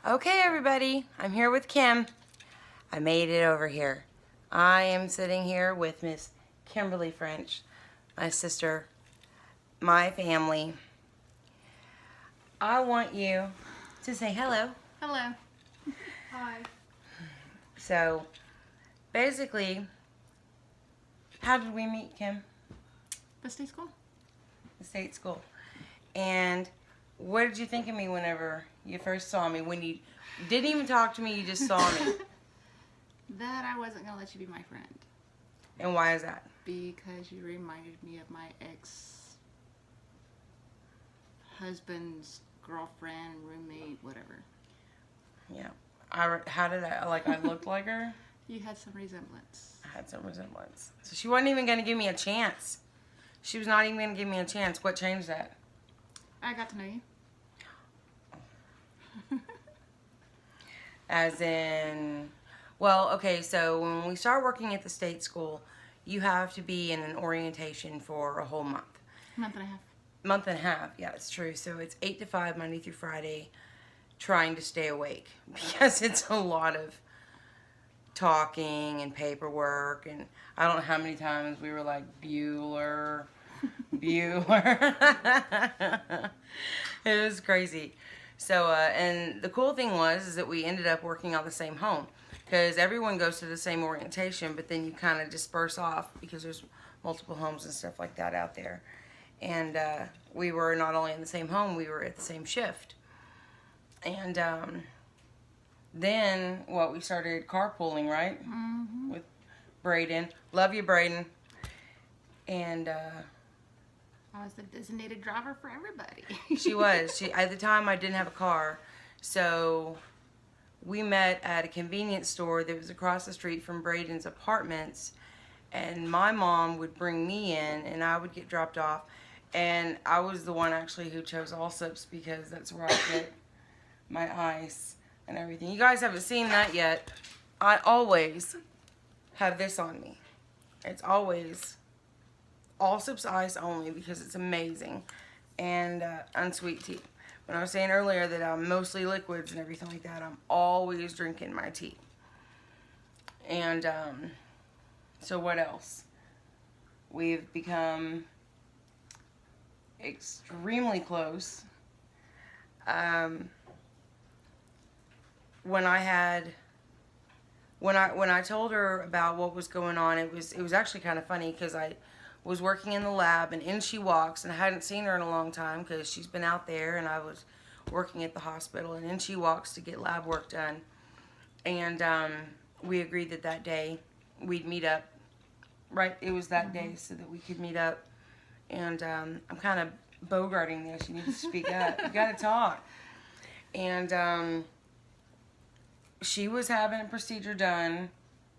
Okay, everybody, I'm here with Kim. I made it over here. I am sitting here with Miss Kimberly French, my sister, my family. I want you to say hello. Hello. Hi. So, basically, how did we meet, Kim? The state school? The state school. And what did you think of me whenever you first saw me? When you didn't even talk to me, you just saw me. That I wasn't going to let you be my friend. And why is that? Because you reminded me of my ex-husband's girlfriend, roommate, whatever. Yeah. How did I looked like her? You had some resemblance. I had some resemblance. So she wasn't even going to give me a chance. She was not even going to give me a chance. What changed that? I got to know you. As in, well, okay, so when we start working at the state school, you have to be in an orientation for a whole month. Month and a half. Month and a half, yeah, it's true. So it's 8 to 5, Monday through Friday, trying to stay awake. Because it's a lot of talking and paperwork, and I don't know how many times we were like, Bueller. It was crazy. So, and the cool thing is that we ended up working on the same home. Because everyone goes to the same orientation, but then you kind of disperse off because there's multiple homes and stuff like that out there. And we were not only in the same home, we were at the same shift. And then, we started carpooling, right? Mm-hmm. With Braden. Love you, Braden. And I was the designated driver for everybody. she was. At the time, I didn't have a car. So we met at a convenience store that was across the street from Braden's apartments. And my mom would bring me in, and I would get dropped off. And I was the one, actually, who chose Allsup's because that's where I get my ice and everything. You guys haven't seen that yet. I always have this on me. It's always Allsup's ice only because it's amazing. And unsweet tea. When I was saying earlier that I'm mostly liquids and everything like that, I'm always drinking my tea. And so what else? We've become extremely close. When I told her about what was going on, it was actually kind of funny because I was working in the lab, and in she walks, and I hadn't seen her in a long time because she's been out there, and I was working at the hospital, and in she walks to get lab work done. And we agreed that day we'd meet up. Right, it was that day so that we could meet up. And I'm kind of bogarting this. You need to speak up. You got to talk. And she was having a procedure done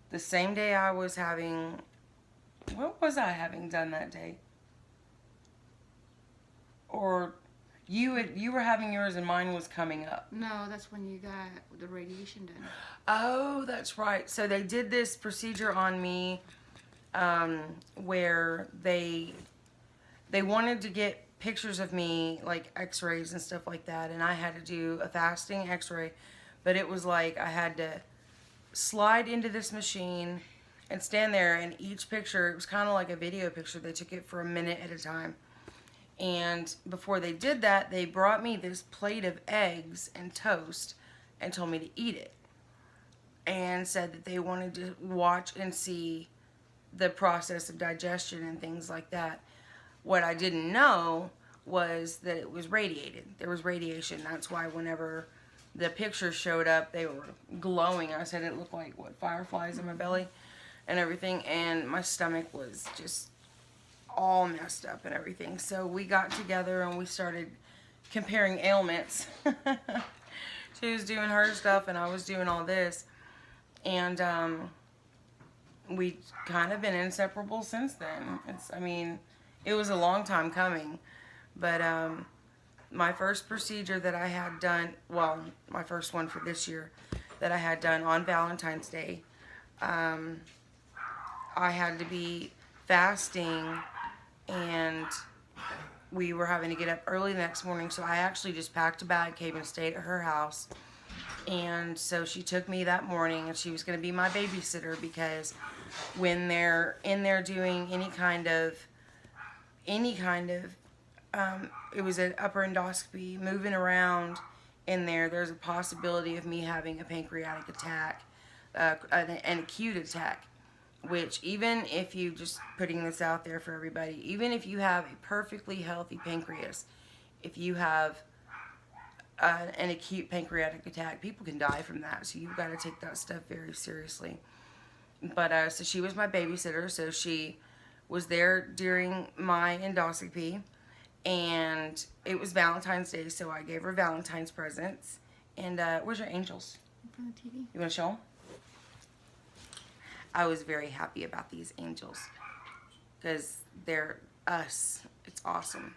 the same day I was having. What was I having done that day? Or you were having yours and mine was coming up. No, that's when you got the radiation done. Oh, that's right. So they did this procedure on me where they wanted to get pictures of me, like x-rays and stuff like that, and I had to do a fasting x-ray, but it was like I had to slide into this machine and stand there, and each picture, it was kind of like a video picture. They took it for a minute at a time. And before they did that, they brought me this plate of eggs and toast and told me to eat it. And said that they wanted to watch and see the process of digestion and things like that. What I didn't know was that it was radiated. There was radiation. That's why whenever the pictures showed up, they were glowing. I said it looked like, fireflies in my belly and everything. And my stomach was just all messed up and everything. So we got together and we started comparing ailments. She was doing her stuff and I was doing all this. And we kind of been inseparable since then. It was a long time coming. But my first procedure that I had done, my first one for this year that I had done on Valentine's Day, I had to be fasting, and we were having to get up early the next morning, so I actually just packed a bag, came and stayed at her house, And so she took me that morning, and she was going to be my babysitter, because when they're in there doing any kind of it was an upper endoscopy, moving around in there, there's a possibility of me having a pancreatic attack, an acute attack. Which, even if you, just putting this out there for everybody, even if you have a perfectly healthy pancreas, if you have an acute pancreatic attack, people can die from that. So you've got to take that stuff very seriously. But so she was my babysitter, so she was there during my endoscopy, and it was Valentine's Day, so I gave her Valentine's presents. And where's your angels? From the TV. You want to show them? I was very happy about these angels because they're us. It's awesome.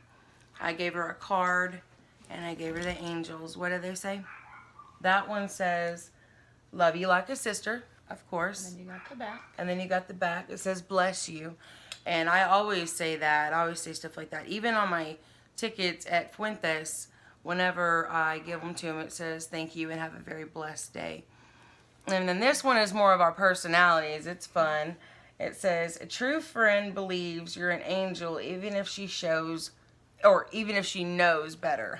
I gave her a card, and I gave her the angels. What do they say? That one says, "Love you like a sister," of course. And then you got the back. And then you got the back. It says, "Bless you." And I always say that. I always say stuff like that. Even on my tickets at Fuentes, whenever I give them to them, it says, "Thank you and have a very blessed day." And then this one is more of our personalities. It's fun. It says, "A true friend believes you're an angel even if she shows, or even if she knows better."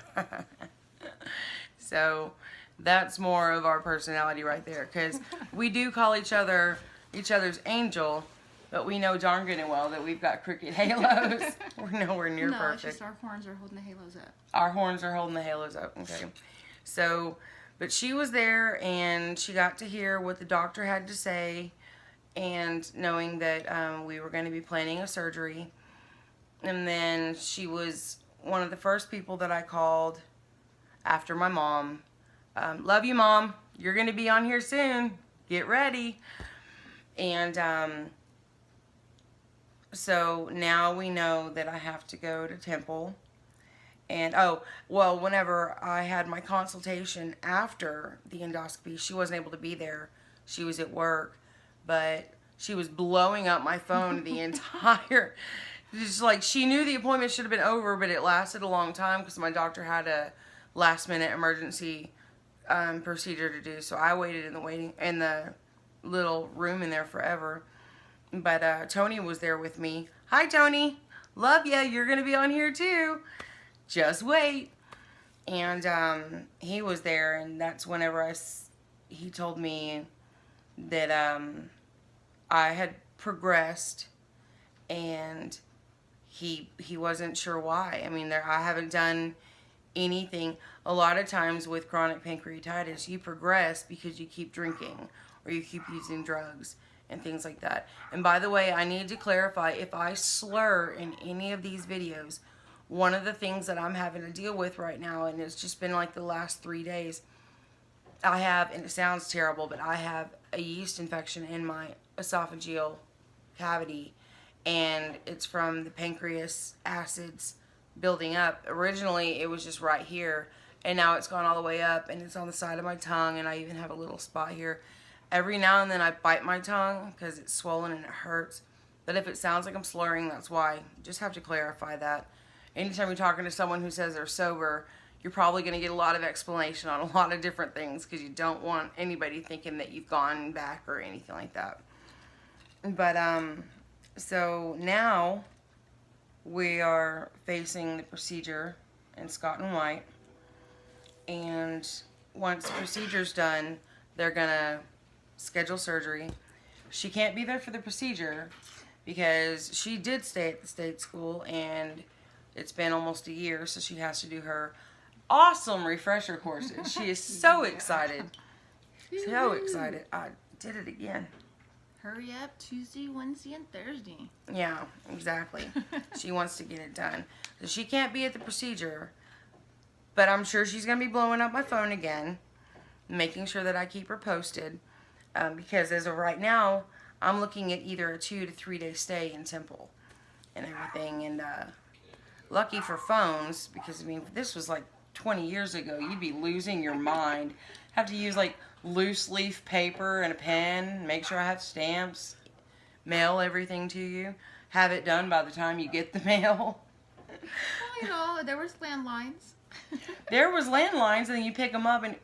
So that's more of our personality right there, because we do call each other's angel, but we know darn good and well that we've got crooked halos. We're nowhere near No, it's perfect. just our horns are holding the halos up. Our horns are holding the halos up. Okay. So, but she was there, and she got to hear what the doctor had to say, and knowing that we were going to be planning a surgery. And then she was one of the first people that I called after my mom. "Love you, Mom. You're going to be on here soon. Get ready." And so now we know that I have to go to Temple. And, whenever I had my consultation after the endoscopy, she wasn't able to be there. She was at work. But she was blowing up my phone the entire... Just like, she knew the appointment should have been over, but it lasted a long time because my doctor had a last-minute emergency procedure to do. So I waited in the little room in there forever. But Tony was there with me. "Hi, Tony. Love ya. You're going to be on here, too. Just wait." And he was there, and that's whenever he told me that I had progressed, and he wasn't sure why. I mean, I haven't done anything. A lot of times with chronic pancreatitis, you progress because you keep drinking or you keep using drugs and things like that. And by the way, I need to clarify, if I slur in any of these videos, one of the things that I'm having to deal with right now, and it's just been like the last 3 days, I have, and it sounds terrible, but I have a yeast infection in my esophageal cavity, and it's from the pancreas acids building up. Originally, it was just right here, and now it's gone all the way up, and it's on the side of my tongue, and I even have a little spot here. Every now and then I bite my tongue because it's swollen and it hurts. But if it sounds like I'm slurring, that's why. Just have to clarify that. Anytime you're talking to someone who says they're sober, you're probably going to get a lot of explanation on a lot of different things, because you don't want anybody thinking that you've gone back or anything like that. But so now we are facing the procedure in Scott and White, and once the procedure's done, they're gonna schedule surgery. She can't be there for the procedure because she did stay at the state school, and it's been almost a year, so she has to do her awesome refresher courses. She is so excited. So excited. I did it again. Hurry up, Tuesday, Wednesday, and Thursday. Yeah, exactly. She wants to get it done. So she can't be at the procedure, but I'm sure she's going to be blowing up my phone again, making sure that I keep her posted, because as of right now, I'm looking at either a 2 to 3 day stay in Temple and everything. And lucky for phones, because I mean, if this was like 20 years ago, you'd be losing your mind. Have to use like loose leaf paper and a pen, make sure I have stamps, mail everything to you, have it done by the time you get the mail. Well, there was landlines. There was landlines, and then you pick them up and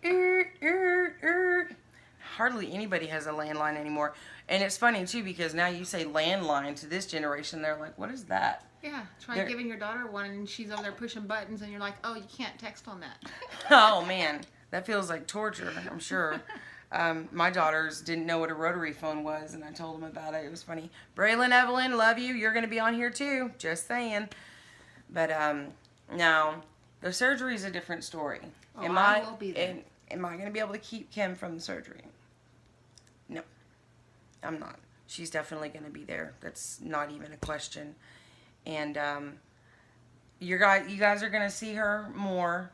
hardly anybody has a landline anymore. And it's funny too because now you say landline to this generation, they're like, "What is that?" Yeah, try They're- giving your daughter one and she's over there pushing buttons and you're like, oh, you can't text on that. Oh man, that feels like torture. I'm sure. My daughters didn't know what a rotary phone was, and I told them about it. It was funny. Braylon, Evelyn, love you. You're going to be on here too. Just saying. But now the surgery is a different story. Oh, I will be there. Am I going to be able to keep Kim from the surgery? No, I'm not. She's definitely going to be there. That's not even a question. And you guys are going to see her more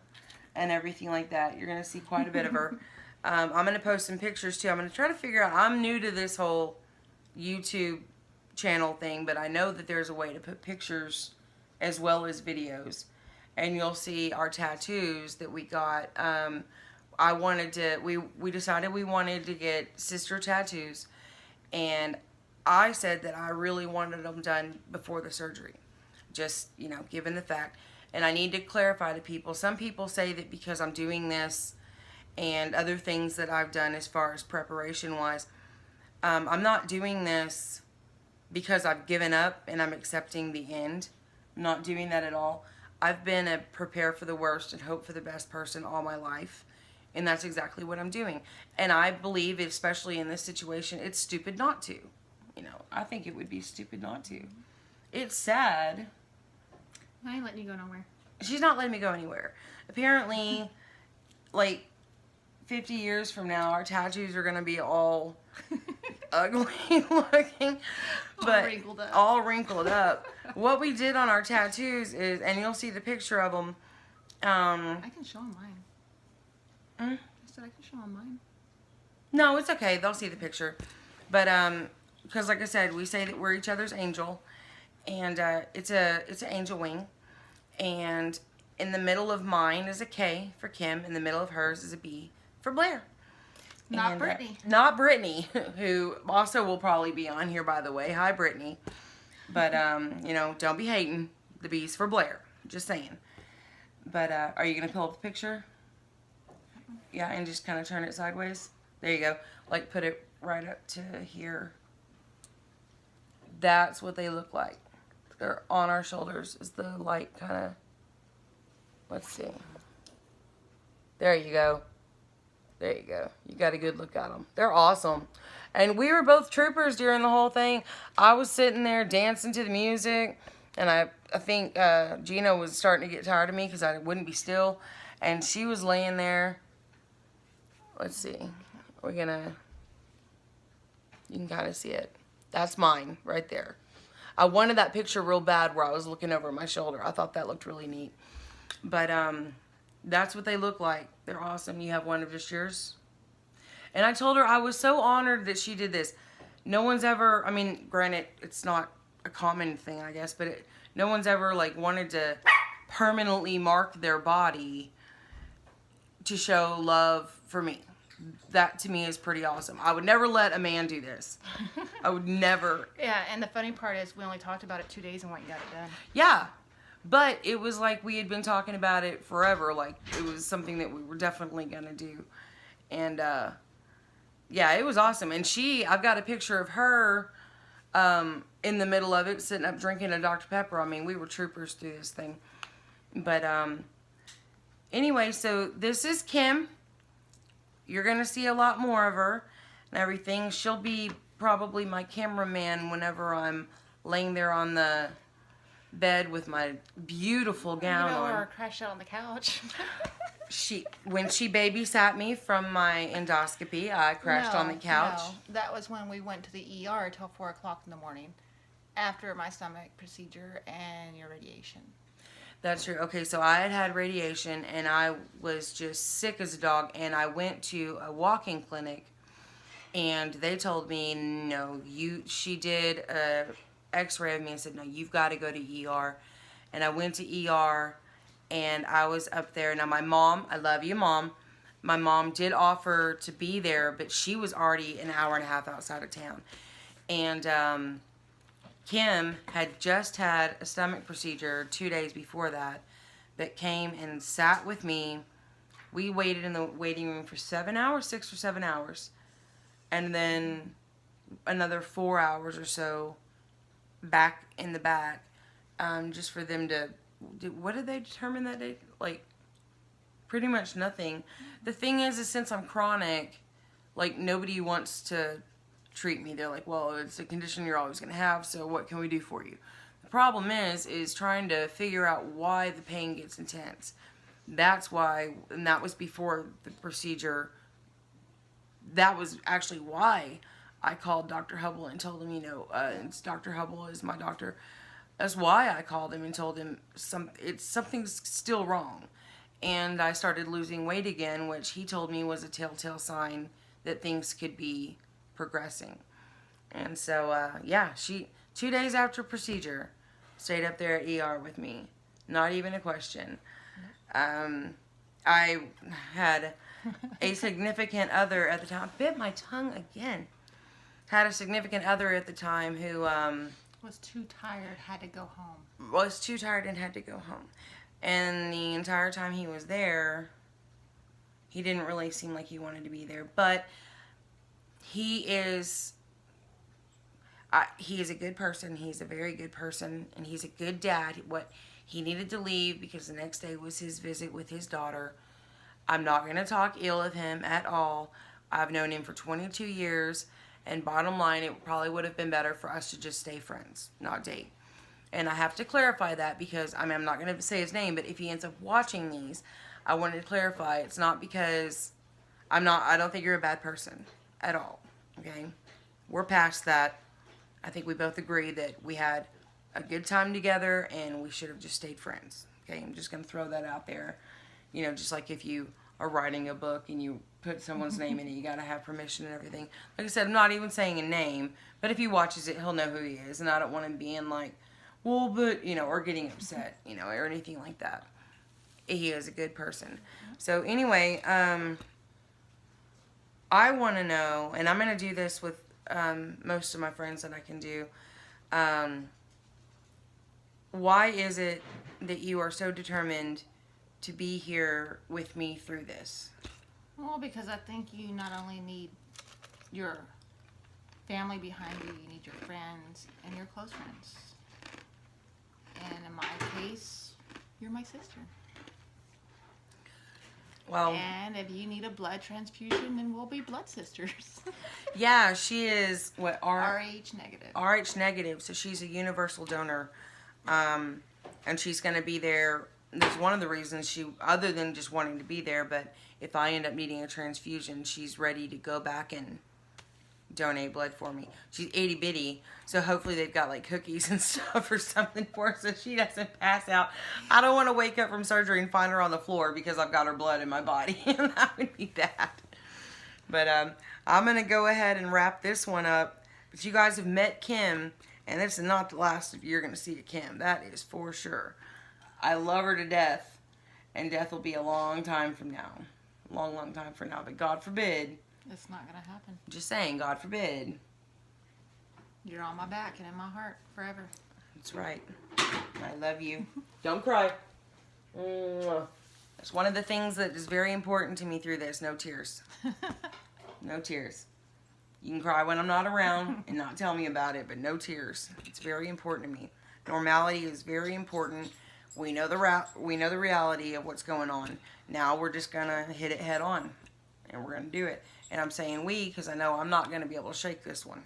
and everything like that. You're going to see quite a bit of her. I'm going to post some pictures too. I'm going to try to figure out, I'm new to this whole YouTube channel thing, but I know that there's a way to put pictures as well as videos. And you'll see our tattoos that we got. We decided we wanted to get sister tattoos. And I said that I really wanted them done before the surgery. Just, given the fact. And I need to clarify to people. Some people say that because I'm doing this and other things that I've done as far as preparation-wise, I'm not doing this because I've given up and I'm accepting the end. I'm not doing that at all. I've been a prepare for the worst and hope for the best person all my life. And that's exactly what I'm doing. And I believe, especially in this situation, it's stupid not to. I think it would be stupid not to. It's sad. I ain't letting you go nowhere. She's not letting me go anywhere. Apparently, 50 years from now, our tattoos are going to be all ugly looking. But all wrinkled up. What we did on our tattoos is, and you'll see the picture of them. I can show them mine. I said I can show them mine. No, it's okay. They'll see the picture. But, because like I said, we say that we're each other's angel. And it's an angel wing. And in the middle of mine is a K for Kim. In the middle of hers is a B for Blair. Not Brittany. Not Brittany, who also will probably be on here, by the way. Hi, Brittany. But, don't be hating. The B's for Blair. Just saying. But, are you going to pull up the picture? Yeah, and just kind of turn it sideways. There you go. Put it right up to here. That's what they look like. They're on our shoulders. Is the light kind of... Let's see. There you go. There you go. You got a good look at them. They're awesome. And we were both troopers during the whole thing. I was sitting there dancing to the music. And I think Gina was starting to get tired of me because I wouldn't be still. And she was laying there. Let's see. We're going to... You can kind of see it. That's mine right there. I wanted that picture real bad where I was looking over my shoulder. I thought that looked really neat. But that's what they look like. They're awesome. You have one of just yours? And I told her I was so honored that she did this. No one's ever, granted, it's not a common thing, I guess, but no one's ever wanted to permanently mark their body to show love for me. That to me is pretty awesome. I would never let a man do this. I would never. Yeah, and the funny part is we only talked about it 2 days and went and got it done. Yeah, but it was like we had been talking about it forever. It was something that we were definitely going to do. And, yeah, it was awesome. And I've got a picture of her in the middle of it, sitting up drinking a Dr. Pepper. We were troopers through this thing. But, anyway, so this is Kim. You're going to see a lot more of her and everything. She'll be probably my cameraman whenever I'm laying there on the bed with my beautiful gown on. Or crash out on the couch. When she babysat me from my endoscopy, I crashed on the couch. No, that was when we went to the ER till 4 o'clock in the morning after my stomach procedure and your radiation. That's true. Okay, so I had radiation and I was just sick as a dog, and I went to a walk-in clinic and they told me, no, she did a x-ray of me and said, no, you've got to go to ER. And I went to ER and I was up there. Now my mom, I love you, Mom. My mom did offer to be there, but she was already an hour and a half outside of town. And, Kim had just had a stomach procedure 2 days before that came and sat with me. We waited in the waiting room for 7 hours, 6 or 7 hours. and then another 4 hours or so back in the back, just for them to what did they determine that day? Like, pretty much nothing. The thing is since I'm chronic, like, nobody wants to treat me. They're like, well, it's a condition you're always going to have, so what can we do for you? The problem is trying to figure out why the pain gets intense. That's why, and that was before the procedure. That was actually why I called Dr. Hubble and told him, it's Dr. Hubble is my doctor. That's why I called him and told him something's still wrong. And I started losing weight again, which he told me was a telltale sign that things could be progressing. And so, she 2 days after procedure stayed up there at ER with me. Not even a question. I had a significant other at the time. Bit my tongue again. Had a significant other at the time who was too tired, had to go home. Was too tired and had to go home. And the entire time he was there, he didn't really seem like he wanted to be there. But he is a good person. He's a very good person, and he's a good dad. He needed to leave because the next day was his visit with his daughter. I'm not going to talk ill of him at all. I've known him for 22 years, and bottom line, it probably would have been better for us to just stay friends, not date. And I have to clarify that because, I'm not going to say his name, but if he ends up watching these, I wanted to clarify it's not because I don't think you're a bad person at all, okay? We're past that. I think we both agree that we had a good time together and we should have just stayed friends, okay? I'm just going to throw that out there. Just like if you are writing a book and you put someone's name in it, you got to have permission and everything. Like I said, I'm not even saying a name, but if he watches it, he'll know who he is, and I don't want him being like, well, but, or getting upset, or anything like that. He is a good person. So anyway, I want to know, and I'm going to do this with most of my friends that I can do, why is it that you are so determined to be here with me through this? Well, because I think you not only need your family behind you, you need your friends and your close friends. And in my case, you're my sister. Well, and if you need a blood transfusion, then we'll be blood sisters. Yeah, she is RH negative. RH negative, so she's a universal donor, and she's going to be there. That's one of the reasons other than just wanting to be there, but if I end up needing a transfusion, she's ready to go back and donate blood for me. She's itty bitty, so hopefully they've got like cookies and stuff or something for her so she doesn't pass out. I don't want to wake up from surgery and find her on the floor because I've got her blood in my body. That would be bad. But I'm going to go ahead and wrap this one up. But you guys have met Kim, and this is not the last of you're going to see of Kim. That is for sure. I love her to death, and death will be a long time from now. Long, long time from now, but God forbid. It's not going to happen. Just saying, God forbid. You're on my back and in my heart forever. That's right. I love you. Don't cry. That's one of the things that is very important to me through this. No tears. No tears. You can cry when I'm not around and not tell me about it, but no tears. It's very important to me. Normality is very important. We know the reality of what's going on. Now we're just going to hit it head on. And we're going to do it. And I'm saying we because I know I'm not going to be able to shake this one.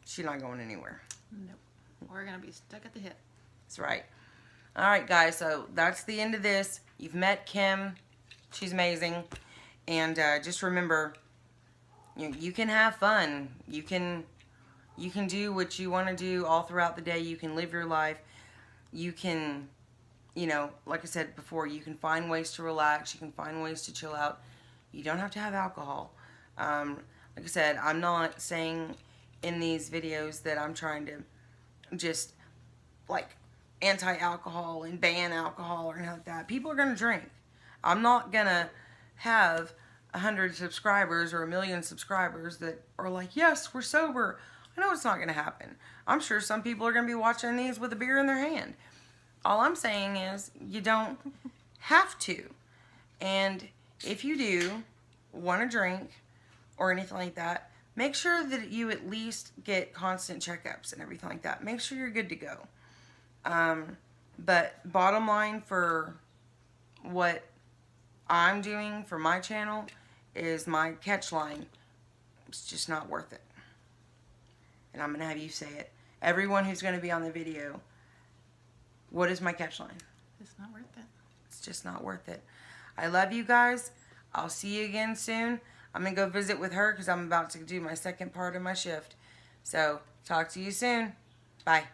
She's not going anywhere. Nope. We're going to be stuck at the hip. That's right. All right, guys. So that's the end of this. You've met Kim. She's amazing. And just remember, you can have fun. You can do what you want to do all throughout the day. You can live your life. You can, like I said before, you can find ways to relax. You can find ways to chill out. You don't have to have alcohol. Like I said, I'm not saying in these videos that I'm trying to just like anti-alcohol and ban alcohol or anything like that. People are going to drink. I'm not going to have 100 subscribers or 1 million subscribers that are like, yes, we're sober. I know it's not going to happen. I'm sure some people are going to be watching these with a beer in their hand. All I'm saying is you don't have to. And if you do want to drink or anything like that, make sure that you at least get constant checkups and everything like that. Make sure you're good to go. But bottom line for what I'm doing for my channel is my catch line. It's just not worth it. And I'm going to have you say it. Everyone who's going to be on the video, what is my catch line? It's not worth it. It's just not worth it. I love you guys. I'll see you again soon. I'm going to go visit with her because I'm about to do my second part of my shift. So, talk to you soon. Bye.